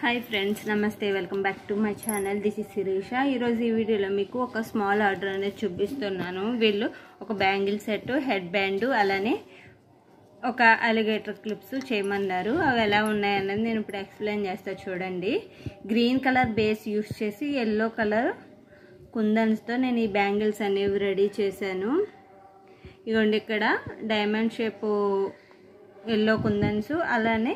Hi friends, నమస్తే. Welcome back to my channel. This is Sirisha. ఈరోజు ఈ వీడియోలో మీకు ఒక స్మాల్ ఆర్డర్ అనేది చూపిస్తున్నాను. వీళ్ళు ఒక బ్యాంగిల్ సెట్, హెడ్ బ్యాండ్, అలానే ఒక అలిగేటర్ క్లిప్స్ చేయమన్నారు. అవి ఎలా ఉన్నాయన్నది నేను ఇప్పుడు ఎక్స్ప్లెయిన్ చేస్తా చూడండి. గ్రీన్ కలర్ బేస్ యూస్ చేసి ఎల్లో కలర్ కుందన్స్తో నేను ఈ బ్యాంగిల్స్ అనేవి రెడీ చేశాను. ఇదిగోండి, ఇక్కడ డైమండ్ షేపు ఎల్లో కుందన్స్, అలానే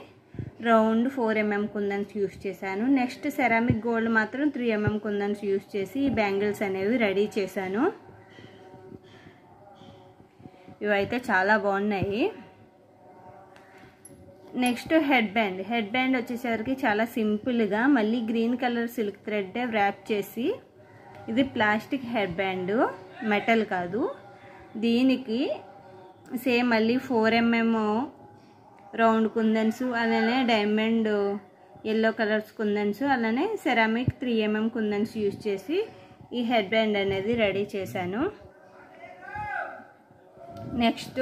రౌండ్ 4mm కుందన్స్ యూస్ చేశాను. నెక్స్ట్ సెరామిక్ గోల్డ్ మాత్రం 3mm కుందన్స్ యూస్ చేసి ఈ బ్యాంగిల్స్ అనేవి రెడీ చేశాను. ఇవైతే చాలా బాగున్నాయి. నెక్స్ట్ హెడ్ బ్యాండ్ వచ్చేసరికి చాలా సింపుల్గా మళ్ళీ green colour silk thread wrap చేసి, ఇది ప్లాస్టిక్ హెడ్ బ్యాండ్, మెటల్ కాదు. దీనికి సేమ్ మళ్ళీ 4mm రౌండ్ కుందన్స్, అలానే డైమండ్ ఎల్లో కలర్స్ కుందన్స్, అలానే సెరామిక్ 3mm కుందన్స్ యూజ్ చేసి ఈ హెడ్ బ్యాండ్ అనేది రెడీ చేశాను. నెక్స్ట్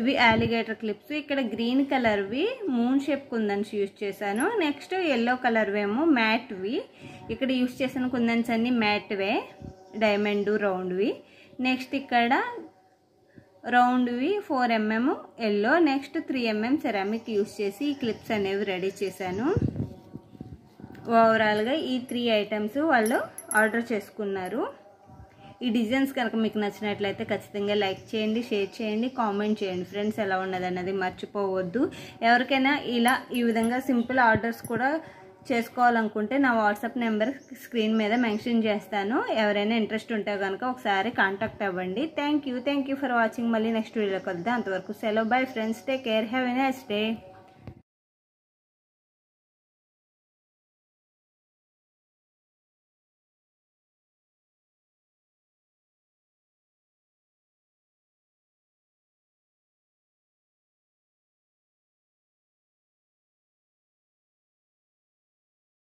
ఇవి అలిగేటర్ క్లిప్స్. ఇక్కడ గ్రీన్ కలర్వి మూన్ షేప్ కుందన్స్ యూజ్ చేశాను. నెక్స్ట్ ఎల్లో కలర్వి ఏమో మ్యాట్వి. ఇక్కడ యూజ్ చేసిన కుందన్స్ అన్ని మ్యాట్వే, డైమండ్ రౌండ్వి. నెక్స్ట్ ఇక్కడ రౌండ్వి 4mm yellow, next 3mm ceramic use చేసి ఈ క్లిప్స్ అనేవి రెడీ చేశాను. ఓవరాల్గా ఈ 3 ఐటమ్స్ వాళ్ళు ఆర్డర్ చేసుకున్నారు. ఈ డిజైన్స్ కనుక మీకు నచ్చినట్లయితే ఖచ్చితంగా లైక్ చేయండి, షేర్ చేయండి, కామెంట్ చేయండి. ఫ్రెండ్స్, ఎలా ఉన్నది అన్నది మర్చిపోవద్దు. ఎవరికైనా ఇలా ఈ విధంగా సింపుల్ ఆర్డర్స్ కూడా చేసుకోవాలనుకుంటే నా వాట్సాప్ నెంబర్ స్క్రీన్ మీద మెన్షన్ చేస్తాను. ఎవరైనా ఇంట్రెస్ట్ ఉంటే కనుక ఒకసారి కాంటాక్ట్ అవ్వండి. Thank you for watching. మళ్ళీ నెక్స్ట్ వీడియోకి వద్దాం. అంతవరకు సెలవు. Bye friends, take care, have a nice day.